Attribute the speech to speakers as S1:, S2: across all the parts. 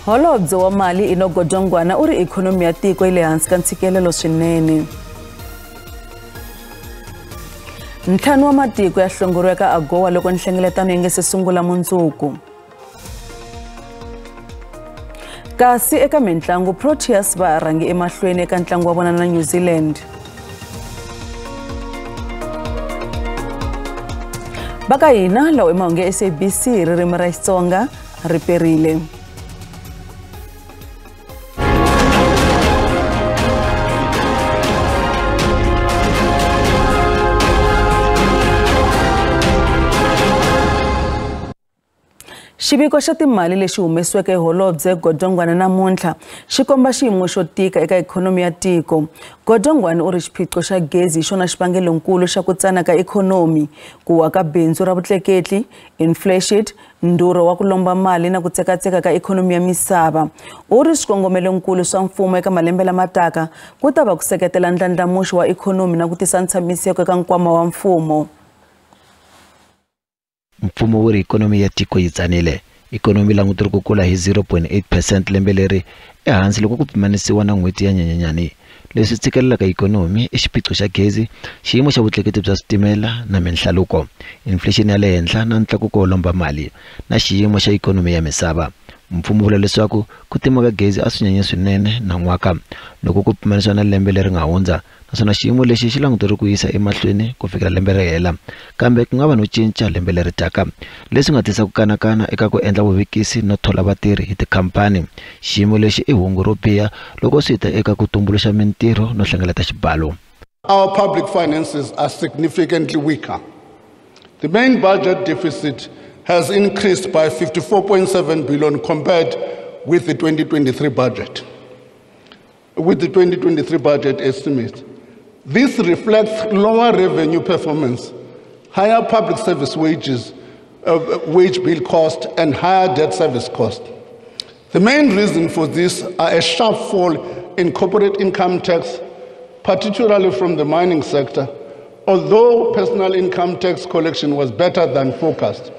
S1: Holobye wa Mali Enoch Godongwana uri ikhonomi ya tiko ile hansi ka ntshikelelo swinene. Ntlhanu wa matiko ya hlongoriweka AGOA loko nhlengeletano yi nga se sungula mundzuku. Kasi eka mitlangu Proteas va rhangi emahlweni eka ntlangu wa vona na New Zealand. Baka hina lawa emahungu ya SABC ririmi ra Xitsonga ri perile. Xiviko xa timali lexi humesiweke hi Holobye Godongwana namuntlha xi komba xiyimo xo tika eka ikhonomi ya tiko. Godongwana u ri xiphiqo xa gezi hi xona xivangelonkulu xa ku tsana ka ikhonomi, ku wa ka bindzu ra vutleketli, inflation, ndhurho wa ku lomba mali na ku tsekatseka ka ikhonomi ya misava. U ri swikongomelonkulu swa mfumo eka malembe lama taka ku ta va ku seketela ndlandlamuxo wa ikhonomi na ku tisa ntshamiseko eka nkwama wa mfumo.
S2: Mfumo wu ri ikhonomi ya tiko yi tsanile. Ikhonomi langutiri ku kula hi 0.8% lembe leri ehansi loko ku pimanisiwa na n'hweti ya Nyenyenyani. Leswi tshikelelaka ikhonomi i xiphiqo xa gezi, xiyimo xa vutleketli bya switimela na minhlaluko, inflation ya le henhla na ntlakuko wo lomba mali na xiyimo xa ikhonomi ya misava. Mfumo vula leswaku ku tima ka gezi a swi nyanye swinene na n'waka loko ku pimanisiwa na lembe leri nga hundza, naswona xiyimo lexi xi languteriwe ku yisa emahlweni ku fikela lembe ri hela, kambe ku nga va no cinca lembe leri taka leswi nga tisa ku kanakana eka ku endla vuvekisi no thola vatirhi hi tikhampani. Xiyimo lexi i hungu ro biha loko swi ta eka ku tumbuluxa mintirho no hlengeleta xibalo.
S3: Our public finances are significantly weaker. The main budget deficit has increased by 54.7 billion compared with the 2023 budget. With the 2023 budget estimate. This reflects lower revenue performance, higher public service wages, wage bill cost, and higher debt service cost. The main reason for this are a sharp fall in corporate income tax, particularly from the mining sector, although personal income tax collection was better than forecast.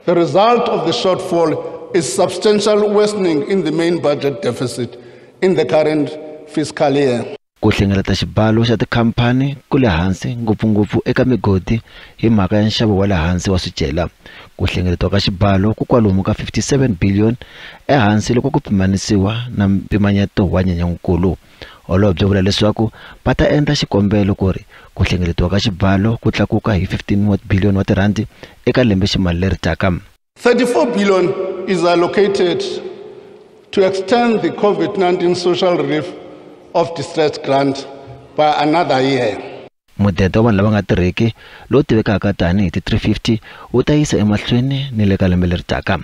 S3: The result of the shortfall is substantial worsening in the main budget deficit in the current fiscal year.
S2: Ku hlengeleta xibalo xa tikhampani ku le hansi ngopfungopfu eka migodi hi mhaka ya nxavo wa le hansi wa swicelwa. Ku hlengeletwa ka xibalo ku kwalomu ka 57 billion ehansi loko ku pimanisiwa na mpimanyeto wa Nyenyankulu. Holobye vula leswaku va ta endla xikombelo ku ri ku hlengeletiwa ka xibalo ku tlakuka hi 15 billion wa tirandi eka lembe ximali leri taka.
S3: 34 billion is allocated to extend the COVID-19 social relief of distress grant by another year.
S2: Mudende wa vanhu lava nga tirheki lowu tivekaka tani hi 350 wu ta yisa emahlweni ni le ka lembe leri taka.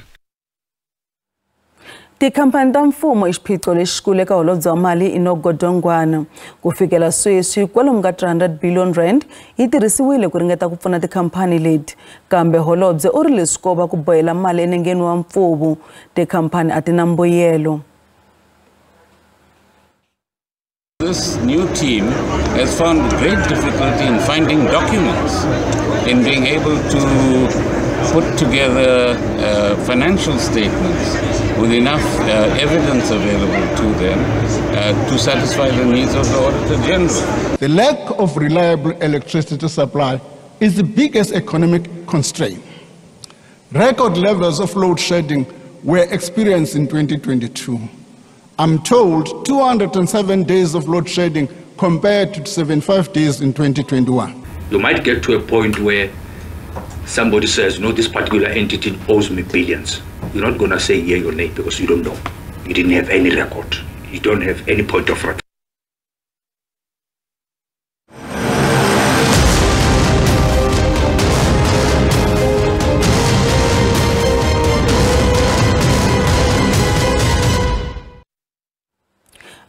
S1: Tikhampani ta mfumo i xiphiqo lexikulu eka Holobye wa Mali Enoch Godongwana. Ku fikela sweswi kwalomu ka 300 billion rand yi tirhisiwile ku ringeta ku pfuna tikhampani leti, kambe holobye u ri leswi ko va ku bohela mali enengeni wa mfumo tikhampani a ti na mbuyelo.
S4: This new team has found great difficulty in finding documents, in being able to put together financial statements with enough evidence available to them to satisfy the needs of the Auditor General.
S3: The lack of reliable electricity supply is the biggest economic constraint. Record levels of load shedding were experienced in 2022. I'm told 207 days of load shedding compared to 75 days in 2021.
S5: You might get to a point where somebody says, no, this particular entity owes me billions. You're not going to say yea or nay because you don't know. You didn't have any record. You don't have any point of reference.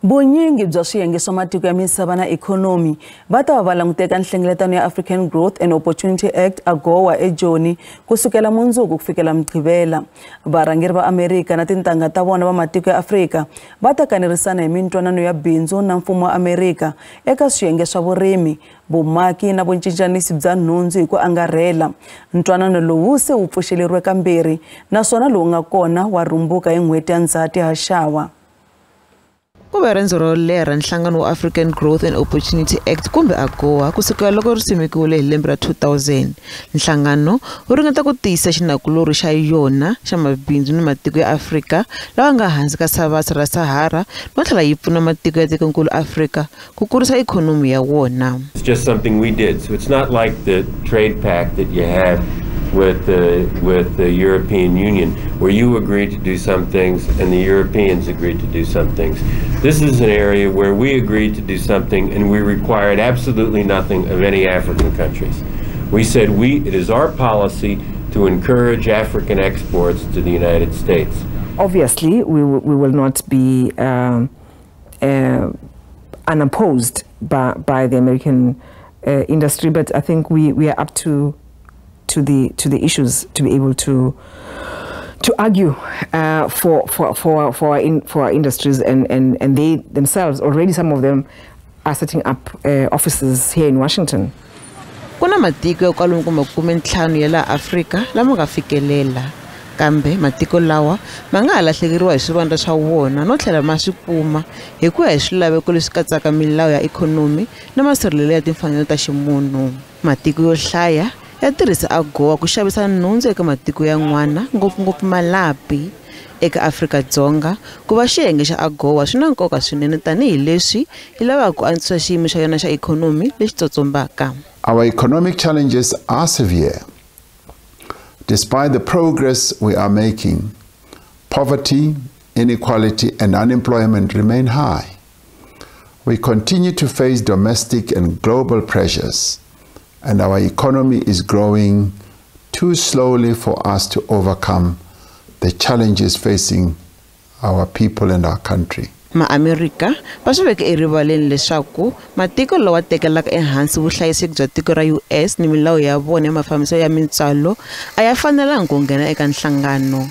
S1: Vunyingi bya swiyenge swa matiko ya misava na ikhonomi va ta va languteka nhlengeletano ya African Growth and Opportunity Act AGOA eJoni kusukela Mundzuku kufikela Mgqivela. Varhangeri va Amerika na tintangha ta vona va matiko ya Afrika va ta kanerisana hi mintwanano ya bindzu na mfumo wa Amerika eka swiyenge swa vurimi, vumaki na vucincanisi bya nhundzu hi ku angarhela. Ntwanano lowu se wu pfuxeleriwe kambirhi naswona lowu nga kona wa rumbuka hi n'hweti ya Ndzhati haxawa.
S6: Ku va rendzo ro lera nhlangano wa African Growth and Opportunity Act kumbe AGOA kusukela loko ri simekiwile hi lembe ra 2000. Nhlangano wu ringeta ku tiyisa xinakulori xa yona xa mabindzu ni matiko ya Afrika lawa nga hansi ka savasi ra Sahara no tlhela yi pfuna matiko ya tikonkulu Afrika ku kurisa ikhonomi ya wona.
S7: It's just something we did. So it's not like the trade pact that you have with the European Union, where you agreed to do some things and the Europeans agreed to do some things. This is an area where we agreed to do something and we required absolutely nothing of any African countries. We said it is our policy to encourage African exports to the United States.
S8: Obviously, we will not be unopposed by the American industry, but I think we are up to the issues to be able to argue for our industries, and they themselves already, some of them are setting up offices here in Washington.
S6: Kuna matiko ya kwalomu ku 50 ya la Afrika lama nga fikelela, kambe matiko lawa ma nga lahlekeriwa hi swivandla swa wona no tlhela ma swi kuma hi ku ya hi swilaveko leswi katsaka milawu ya ikhonomi na masirhelelo ya timfanelo ta ximunhu. Matiko yo hlaya ya tirhisa AGOA ku xavisa nhundzu eka matiko yan'wana, ngopfungopfu malapi eka Afrika-Dzonga. Ku va xiyenge xa AGOA swi na nkoka swinene tanihi leswi yi lavaka ku antswisa xiyimo xa yona xa ikhonomi lexi tsotsombaka.
S9: Our economic challenges are severe. Despite the progress we are making, poverty, inequality, and unemployment remain high. We continue to face domestic and global pressures, and our economy is growing too slowly for us to overcome the challenges facing our people and our country.
S6: Ma-Amerika va swi veke erivaleni leswaku matiko lawa tekelaka ehansi vuhlayiseki bya tiko ra US ni milawu ya vona ya mafambiselo ya mintswalo a ya fanelangi ku nghena eka nhlangano.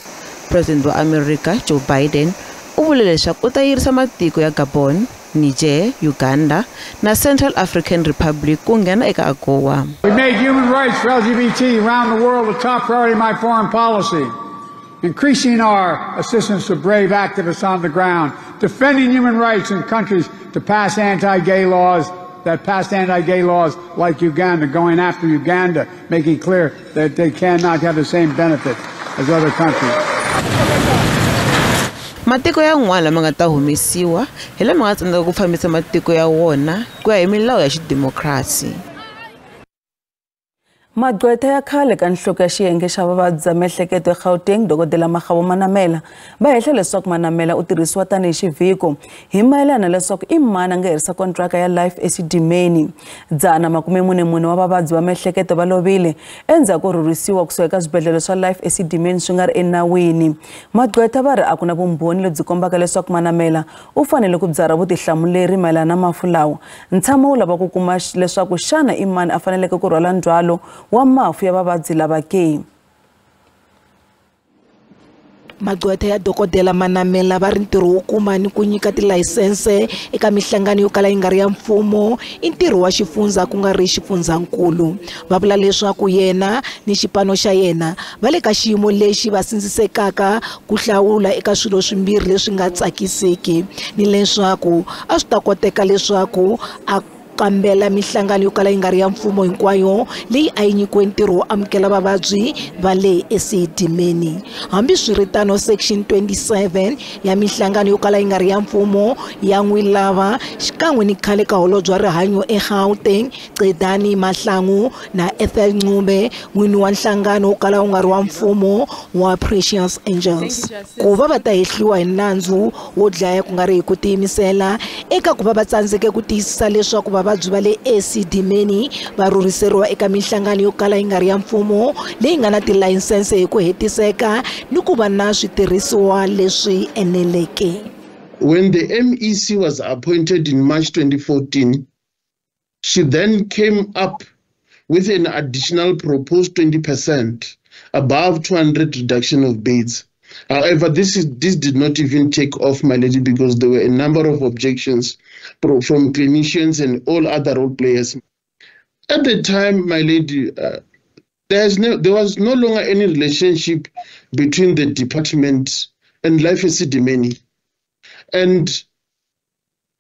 S6: President wa Amerika Joe Biden u vule leswaku u ta yirisa matiko ya Gabon, Niger, Uganda na Central African Republic ku nghena eka AGOA.
S10: We made human rights for LGBT around the world a top priority in my foreign policy. Increasing our assistance to brave activists on the ground, defending human rights in countries to pass anti-gay laws, like Uganda, going after Uganda, making clear that they cannot have the same benefit as other countries.
S6: Matiko yan'wana lama nga ta humesiwa hi lama nga tsandzeka ku fambisa matiko ya wona ku ya hi milawu ya xidemokirasi.
S1: Magqwetha ya khale ka nhloko ya xiyenge xa vavabyi bya miehleketo eGauteng Dokodela Makgabo Manamela va hehla leswaku Manamela u tirhisiwa tanihi xivhiko hi mayelana leswaku i mani a nga herisa kontraka ya Life Esidimeni. 144 wa vavabyi va miehleketo va lovile endzhaku ko rhurhisiwa kusuka eka swibedhlele swa Life Esidimeni swi nga ri enawini. Magqwetha va ri a ku na vumbhoni lebyi kombaka leswaku Manamela u fanele ku byala vutihlamuleri mayelana na mafu lawa. Ntshamo wu lava ku kuma leswaku xana i mani a faneleke ku rhwala ndzhwalo wa mafu ya vavabyi lava ke.
S11: Magqwetha ya Dokodela Manamela va ri ntirho wo kuma ni ku nyika tilayisense eka mihlangano yo kala yi nga ri ya mfumo i ntirho wa xifundza ku nga ri xifundzankulu. Va vula leswaku yena ni xipano xa yena va le ka xiyimo lexi va sindzisekaka ku hlawula eka swilo swimbirhi leswi nga tsakisiki, ni leswaku a swi ta koteka leswaku a kambela mihlangano yo kala yi nga ri ya mfumo hinkwayo leyi a yi nyikiwe ntirho wo amukela vavabyi va le Esidimeni. Hambiswiritano section 27 ya mihlangano yo kala yi nga ri ya mfumo ya n'wi lava xikan'we ni khale ka holobye wa rihanyo eGauteng Cedani Mahlangu na Ethel Ncube n'wini wa nhlangano wo kala wu nga ri wa mfumo wa Precious Angels ku va va ta hehliwa hi nandzu wo dlaya ku nga ri hi ku tiyimisela eka ku va va tsandzeke ku tiyisisa leswaku vavabyi va le Esidimeni va rhurhiseriwa eka mihlangano yo kala yi nga ri ya mfumo leyi nga na tilayisense hi ku hetiseka ni ku va na switirhisiwa leswi eneleke.
S12: when the MEC was appointed in March 2014, she then came up with an additional proposed 20% above 200 reduction of beds. However, this did not even take off, my lady, because there were a number of objections from clinicians and all other role players. At the time, my lady, there was no longer any relationship between the department and Life Esidimeni. And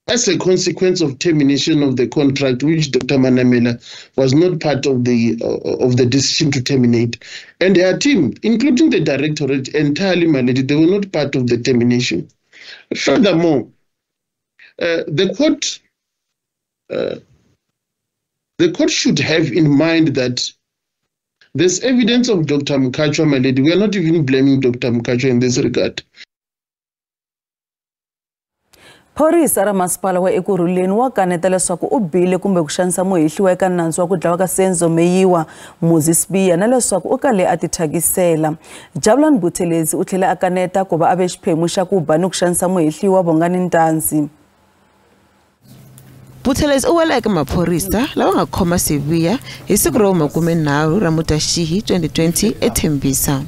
S12: as a consequence of termination of the contract, which Dr. Manamela was not part of the decision to terminate, and her team, including the directorate, entirely, my lady, they were not part of the termination. Furthermore, the court should have in mind that there's evidence of Dr. Mkhatshwa, my lady. We are not even blaming Dr. Mkhatshwa in this regard.
S1: Phorisa ra masipala wa Ekurhuleni wa kaneta leswaku u bile kumbe ku xanisa muhehliwa eka nandzu wa ku dlawa ka Senzo Meyiwa Moses Biya na leswaku u kale a tithakisela. Jabulani Buthelezi u tlhela a kaneta ku va a ve xiphemu xa ku ba ni ku xanisa muhehliwa Bongani Ntanzi.
S6: Buthelezi u wela eka maphorisa lava nga khoma Sibiya hi siku ro 30 ra Mudyaxihi 2020 eThembisa.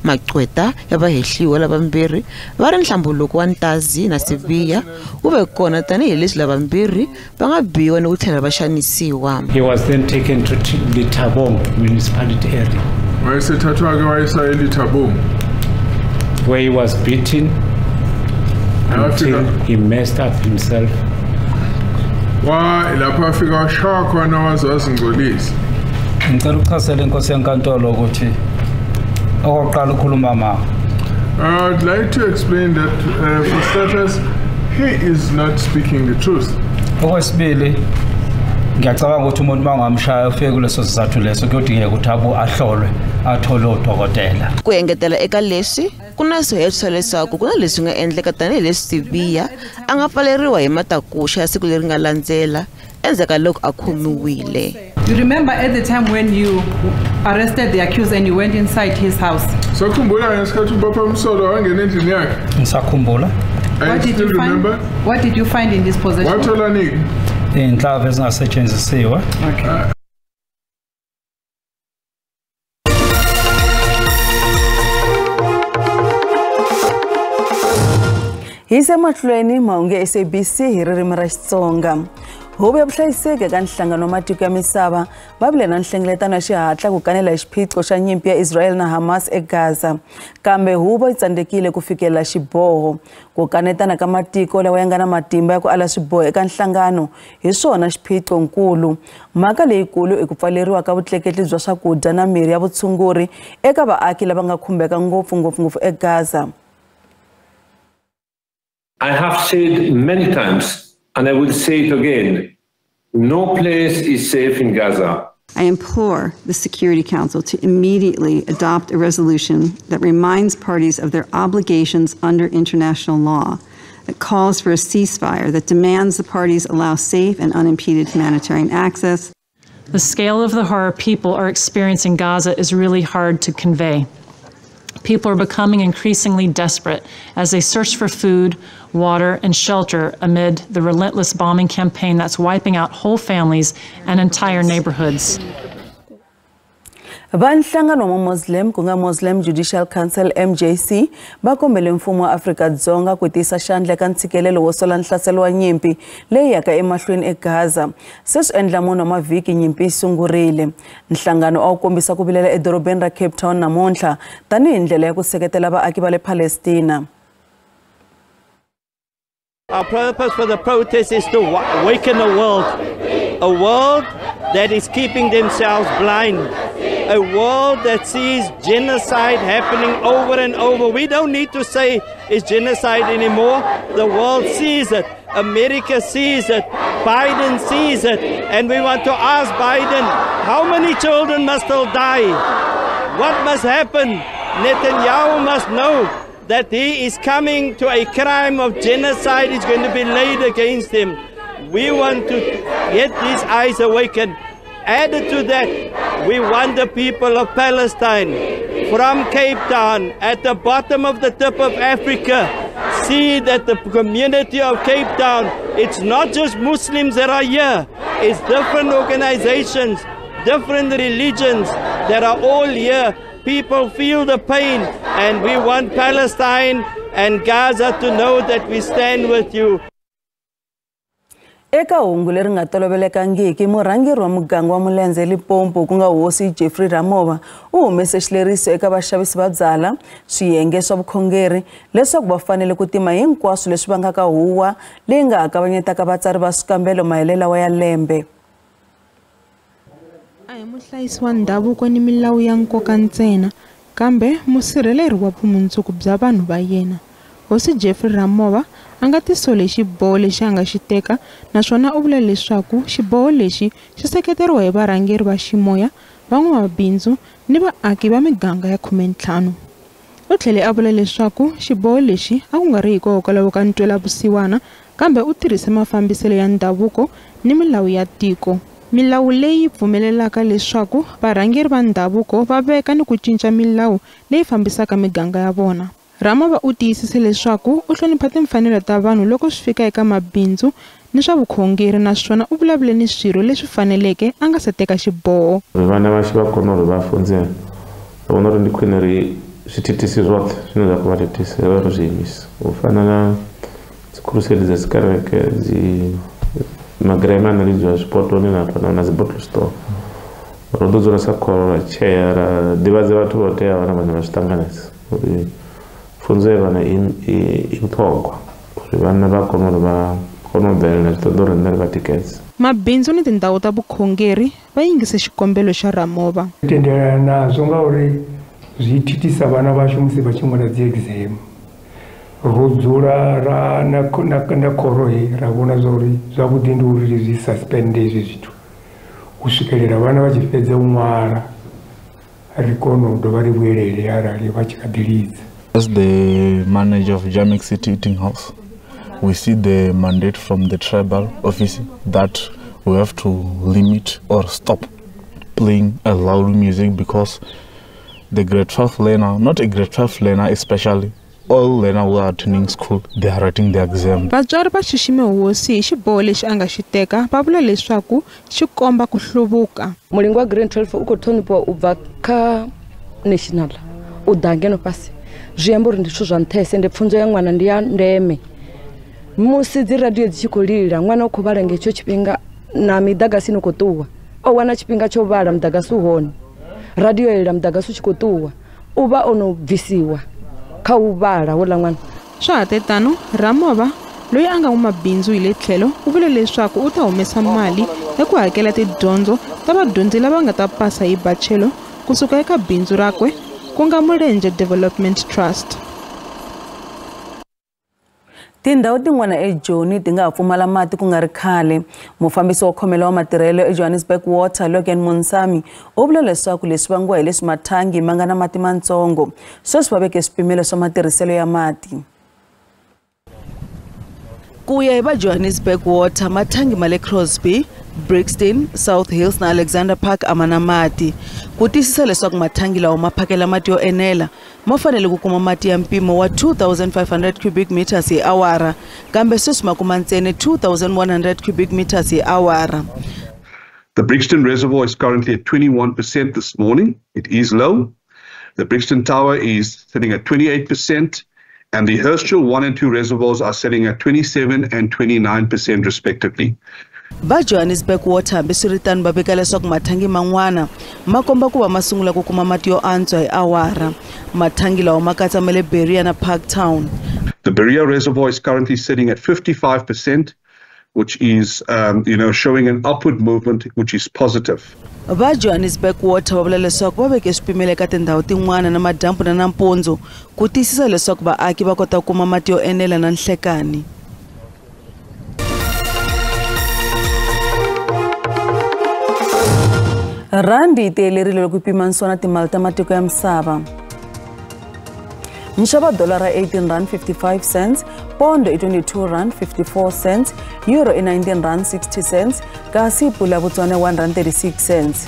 S6: Maqweta ya vahehliwa lavambirhi va ri nhlambuluko wa Ntazi na Sibiya u ve kona tanihi leswi lavambirhi va nga biwa ni ku tlhela va xanisiwa.
S13: He was then taken to the Thabong municipality area. Where he was beaten until he messed up himself.
S14: Lapha afika washaya khona wazazingcolisa.
S13: Ngicela ukuchazela inkosi yenkantolo ukuthi okokuqala ukhuluma ma.
S14: I'd like to explain that for starters, he is not speaking the truth.
S13: Okwesibili ngiyacabanga ukuthi umuntu mangamshaya ufike kuleso sizathu leso kuyodingeka ukuthi ahlolwe athole udokotela.
S6: Ku engetela eka leswi kuna swihelso leswaku kuna leswi nga endleka tanihi leswi Sibiya a nga pfaleriwa hi matakuxa ya siku leri nga landzela endzhaku loko a khomiwile.
S15: You remember at the time when you arrested the accused and you went inside his house?
S14: Sakhumbula ngesikhathi ubaba Msolo wangena endlini yakhe.
S13: Ngisakhumbula.
S15: What did you find in this possession?
S14: Wathola nini?
S13: Inhlava ezingasetshenzisiwe.
S15: Okay.
S1: Hi se mahlweni mahungu SABC hi ririmi ra Xitsonga. Huvo ya vuhlayiseki eka nhlangano wa matiko ya misava va vile na nhlengeletano ya xihatla ku kanela hi xiphiqo xa nyimpi ya Israel na Hamas eGaza. Kambe huvo yi tsandzekile ku fikelela xiboho ku kanetana ka matiko lawa ya nga na matimba ya ku ala swiboho eka nhlangano hi swona xiphiqo nkulu. Mhaka leyikulu i ku pfaleriwa ka vutleketli bya swakudya na mirhi ya vutshunguri eka vaaki lava nga khumbeka ngopfungopfu eGaza.
S16: I have said many times, and I will say it again, no place is safe in Gaza.
S17: I implore the Security Council to immediately adopt a resolution that reminds parties of their obligations under international law, that calls for a ceasefire, that demands the parties allow safe and unimpeded humanitarian access.
S18: The scale of the horror people are experiencing in Gaza is really hard to convey. People are becoming increasingly desperate as they search for food, water, and shelter amid the relentless bombing campaign that's wiping out whole families and entire neighborhoods.
S1: Vanhlangano wa Muslim ku nga Muslim Judicial Council MJC va kombele mfumo wa Afrika-Dzonga ku tisa xandla eka ntshikelelo wo sola nhlaselo wa nyimpi leyi yaka emahlweni eGaza. Sweswi endla munhu wa mavhiki nyimpi yi sungurile. Nhlangano a wu kombisa ku vilela edorobeni ra Cape Town namuntlha tanihi ndlela ya ku seketela vaaki va le Palestina.
S19: Our purpose for the protest is to awaken a world that is keeping themselves blind, a world that sees genocide happening over and over. We don't need to say it's genocide anymore. The world sees it. America sees it. Biden sees it. And we want to ask Biden, how many children must still die? What must happen? Netanyahu must know that he is coming to a crime of genocide is going to be laid against him. We want to get these eyes awakened. Added to that, we want the people of Palestine from Cape Town at the bottom of the tip of Africa see that the community of Cape Town, it's not just Muslims that are here, it's different organizations, different religions that are all here. People feel the pain, and we want Palestine and Gaza to know that we stand with you.
S1: Eka hungu leri nga tolovelekangiki murhangeri wa muganga wa Mulenze Limpopo ku nga hosi Jeffrey Ramova u humese xileriso eka vaxavisi va byala swiyenge swa vukhongeri leswaku va fanele ku tima hinkwaswo leswi vangaka huwa leyi nga kavanyetaka vatsari va swikambelo mahelela wa ya lembe.
S20: A hi muhlayisi wa ndhavuko ni milawu ya nkoka ntsena kambe musirheleri wa vumundzuku bya vanhu va yena. Hosi Jeffrey Ramova a nga tisole xiboho lexi a nga xi teka naswona u vula leswaku xiboho lexi xi seketeriwa hi varhangeri va ximoya, van'wamabindzu ni vaaki va miganga ya 15. U tlhele a vula leswaku xiboho lexi a ku nga ri hikokwalaho ka ntwelavusiwana kambe u tirhise mafambiselo ya ndhavuko ni milawu ya tiko. Milawu leyi pfumelelaka leswaku varhangeri va ndhavuko va veka ni ku cinca milawu leyi fambisaka miganga ya vona. Ramova u tiyisise leswaku u hlonipha timfanelo ta vanhu loko swi fika eka mabindzu ni swa vukhongeri naswona u vulavule ni swirho leswi faneleke a nga se teka xiboho.
S21: Vana va xivakonori va fundzeni vona ri ndi khwine ri swithithisi zwoṱhe zwine zwa khou vha thithisa ri zwi imisa u fana na dzikhurusedi dza dzikereke magrema analidziwa zwipotoni na dzi bottle store ro ḓo dzula sa khoro ra tshea ra ḓivhadza vhathu vho tea vhana vhane vha zwi ṱanganedza uri funzo ya vhana i vhuṱhogwa uri vhana vha kone uri vha kone u bvelela zwi ṱoḓa uri nṋe ri vha tikedze.
S20: Mabindzu ni tindhawu ta vukhongeri va yingise xikombelo xa Ramova.
S22: Tendelana nazwo ngauri zwi thithisa vhana vashu musi vha tshi ṅwala dzi exam. Ro dzula ra na khoro hei ra vhona zwauri zwavhuḓi ndi uri zwi suspende hezwi zwithu u swikelela vhana vha tshi fhedza u ṅwala ri kone u dovha ri vhuyelele arali vha tshi kha ḓi lidza.
S23: As the manager of Jamek City Eating House, we see the mandate from the tribal office that we have to limit or stop playing a loud music because the grade 12 learner, not a grade 12 learner especially, all learners who are attending school, they are writing the exam.
S20: Vatswari va xixime hosi hi xiboho lexi a nga xi teka va vula leswaku xi komba ku hluvuka.
S24: Mulingo wa grade 12 u khou ṱhonifhiwa u bva kha national u ḓa ngeno fhasi. Zwi amba uri ndi zwithu zwa nṱhesa ende pfunzo ya ṅwana ndi ya ndeme. Musi dzi radio dzi tshi khou lila ṅwana u khou vhala nga hetsho tshifhinga na miḓagasi no khou ṱuwa. O wana tshifhinga tsho vhala muḓagasi u hone. Radio ya lila muḓagasi u tshi khou ṱuwa. U vha ono bvisiwa kha u vhala hola ṅwana.
S20: Swa hatetano Ramova loyi a nga n'wamabindzu hi le tlhelo u vule leswaku u ta humesa mali ya ku hakela tidyondzo ta vadyondzi lava nga ta pasa hi bachelor kusuka eka bindzu rakwe ku nga Mulenze Development Trust.
S1: Tindhawu tin'wana eJoni ti nga ha pfumala mati ku nga ri khale. Mufambisi wa khomelo wa matirhelo eJohannesburg Water Logan Munsami u vula leswaku leswi vangiwa hi leswi mathangi ma nga na mati matsongo sweswi va veke swipimelo swa matirhiselo ya mati. Ku ya hi va Johannesburg Water mathangi ma le Crosby, Brixton, South Hills na Alexander Park a ma na mati. Ku tiyisisa leswaku mathangi lawa ma phakela mati yo enela ma fanele ku kuma mati ya mpimo wa 2,500 cubic meters hi awara kambe sweswi ma kuma ntsena 2,100 cubic meters hi awara.
S25: The Brixton Reservoir is currently at 21% this morning. It is low. The Brixton Tower is sitting at 28%. And the Herschel 1 and 2 reservoirs are sitting at 27 and 29% respectively.
S1: Va Johannesburg Water hambiswiritano va veka leswaku mathangi man'wana ma komba ku va ma sungula ku kuma mati yo antswa hi awara. Mathangi lawa ma katsa ma le Berea na Parktown.
S25: The Berea reservoir is currently sitting at 55%, which is showing an upward movement, which is positive.
S1: Va Johannesburg Water va vula leswaku va veke swipimelo eka tindhawu tin'wana na madambu na nampundzu ku tiyisisa leswaku vaaki va kota ku kuma mati yo enela na nhlekani. Randi yi tiyelerile loko yi pimanisiwa na timali ta matiko ya misava. Nxavo dollar ra 18 rand 55 cents, pondo i 22 rand 54 cents, euro i 19 rand 60 cents, kasi pula ya Botswana 1 rand 36 cents.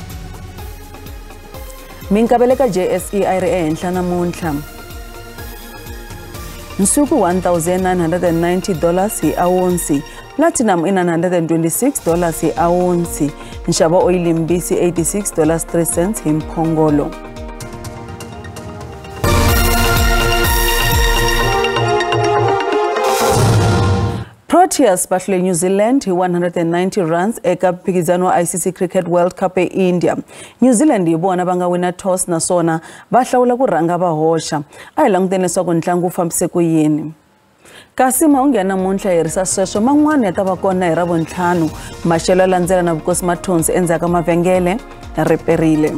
S1: Minkavelo ka JSE a yi ri ehenhla namuntlha. nsuku $1,990 hi awunsi, platinum $926 hi awunsi, nxavo oil mbisi $86.03 hi mphongolo. Proteas bahlule New Zealand hi 190 runs eka mphikizano wa ICC Cricket World Cup eIndia. New Zealand hi vona va nga wina toss naswona va hlawula ku rhanga va hoxa. A hi languteni leswaku ntlangu wu fambise ku yini. Kasi mahungu ya namuntlha hi risa sweswo man'wana ya ta va kona hi Ravuntlhanu. Maxelo landzela na vukosi mathonsi endzhaku ka mavhengele ya riperile.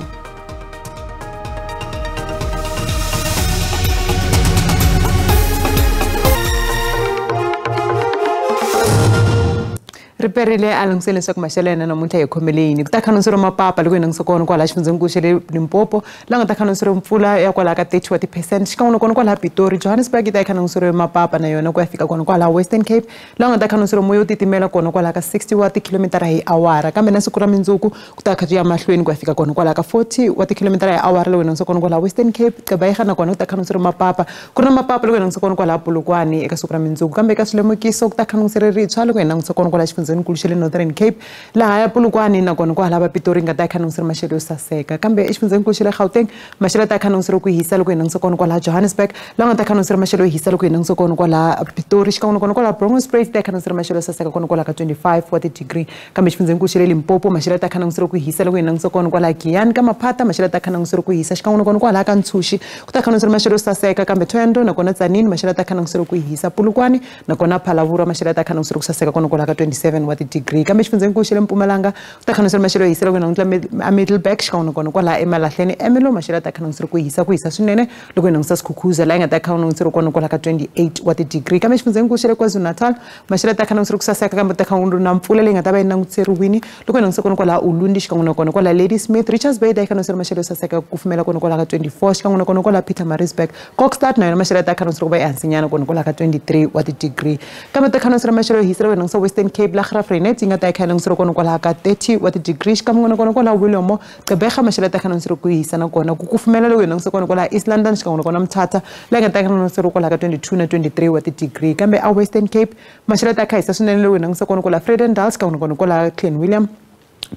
S2: riperile alungisele leswaku maxelo yena namuntlha hi khomele yini. Ku ta khanonseriwa mapapa loko hi langutisa kona kwalaha xifundzeninkulu xa le Limpopo, laha nga ta khanonseriwa mpfula ya kwalaha ka 30% xikan'we kona kwalaha Pitori. Johannesburg yi ta yi khanonseriwe mapapa na yona ku ya fika kona kwalaha Western Cape, laha nga ta khanonseriwa moya yo titimela kona kwalaha ka 60 wa tikilomitara hi awara, kambe na siku ra mindzuku ku ta kha ya mahlweni ku ya fika kona kwalaha ka 40 wa tikilomitara hi awara loko hi langutisa kona kwalaha Western Cape. Gqebayega na kona ku ta khanonseriwa mapapa, ku ri na mapapa loko hi langutisa kona kwalaha Polokwane eka siku ra mindzuku, kambe eka swilemukiso ku ta khanonseriwa rintshwa loko hi langutisa kona kwalaha xifundzeninkulu xa le Northern Cape, laha ya Polokwane na kona kwalaha Pitori nga ta khanonseriwa maxelo yo saseka, kambe exifundzeninkulu xa le Gauteng maxelo ta khanonseriwa ku hisa loko hi langutisa kona kwalaha Johannesburg, laha nga ta khanonseriwa maxelo yo hisa loko hi langutisa kona kwalaha Pitori xikan'we kona kwalaha Bronkhortspruit ta khanonseriwa maxelo yo saseka kona kwalaha ka 25 wa tidigri, kambe exifundzeninkulu xa le Limpopo maxelo ta khanonseriwa ku hisa loko hi langutisa kona kwalaha Giyani ka Maphata maxelo ta khanonseriwa ku hisa xikan'we kona kwalaha ka Ntshuxi ku ta khanonseriwa maxelo yo saseka, kambe Thohoyandou na kona Tzaneen maxelo ta khanonseriwa ku hisa, Polokwane na kona Phalaborwa maxelo ta khanonseriwa ku saseka kona kwalaha ka 27 wa tidigri, kambe exifundzeninkulu xa le Mpumalanga ku ta khanonseriwa maxelo yo hisa loko hi langutisa Middleburg xikan'we kona kwalaha eMalahleni Ermelo maxelo ta khanonseriwa ku hisa swinene loko hi langutisa Skukuza laha hi nga ta khanonseriwa kona kwalaha ka 28 wa tidigri, kambe exifundzeninkulu xa le KwaZulu-Natal maxelo ta khanonseriwa ku saseka, kambe ta khanonseriwa na mpfula leyi nga ta va yi langutiseriwini loko hi langutisa kona kwalaha Ulundi xikan'we kona kwalaha Ladysmith. Richards Bay ta yi khanonseriwa maxelo yo saseka ku kufumela kona kwalaha ka 24 xikan'we kona kwalaha Pietermaritzburg. Kokstad na yona maxelo ta khanonseriwa ku va ehansinyana kona kwalaha ka 23 wa tidigri, kambe ta khanonseriwa maxelo yo hisa loko hi langutisa Western Cape laha Graaff-Reinet yi nga ta yi kha yi languseriwa kona kwalaha ka 30 wa tidigri, xikan'we kona kwalaha Williamo. Gqebayega maxelo ta khanonseriwa ku hisa na kona ku kufumela loko hi langutisa kona kwalaha East London xikan'we kona Mthatha laha yi nga ta khanonseriwa kwalaha ka 22 na 23 wa tidigri, kambe a Western Cape maxelo ta kha hisa swinene loko hi langutisa kona kwalaha Vredendal xikan'we kona kwalaha Clanwilliam.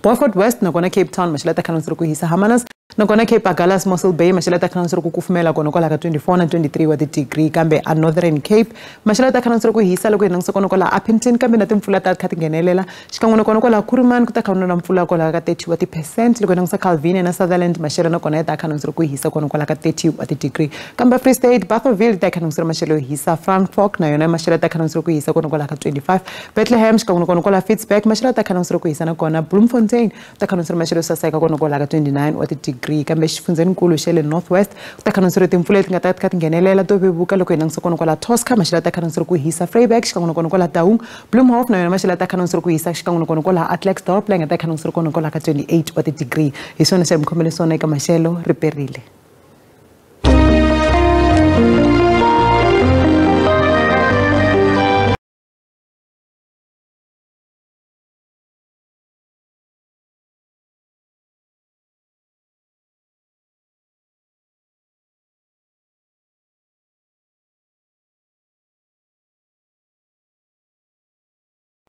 S2: Beaufort West na kona Cape Town maxelo ta khanonseriwa ku hisa, Hermanus na kona Cape Agulhas Mossel Bay maxelo ta khanonseriwa ku kufumela kona kwalaha ka 24 na 23 wa tidigri, kambe a Northern Cape maxelo ta khanonseriwa ku hisa loko hi langutisa kona kwalaha Upington, kambe na timpfula ta kha ti nghenelela xikan'we kona kwalaha Kuruman ku ta khanona na mpfula kwalaha ka 30 wa ti% loko hi langutisa Calvin na Sutherland maxelo na kona ya ta khanonseriwa ku hisa kona kwalaha ka 30 wa tidigri, kambe Free State Barthaville ta khanonseriwa maxelo yo hisa, Frankfurt na yona maxelo ta khanonseriwa ku hisa kona kwalaha ka 25, Bethlehem xikan'we kona kwalaha Fitzburg maxelo ta khanonseriwa ku hisa na kona Bloemfontein ta khanonseriwa maxelo yo saseka kona kwalaha ka 29 wa tidigri, kambe xifundzeninkulu xa le Northwest ku ta khanonseriwa timpfula leti nga ta kha ti nghenelela to vevuka loko hi langutisa kona kwalaha Tosca maxelo ta khanonseriwa ku hisa, Vryburg xikan'we kona kwalaha Taung, Bloemhof na yona maxelo ta khanonseriwa ku hisa xikan'we kona kwalaha Atlersdorp laha nga ta khanonseriwa kona kwalaha ka 28 wa tidigri. Hi swona xa mi khomele swona eka maxelo riperile.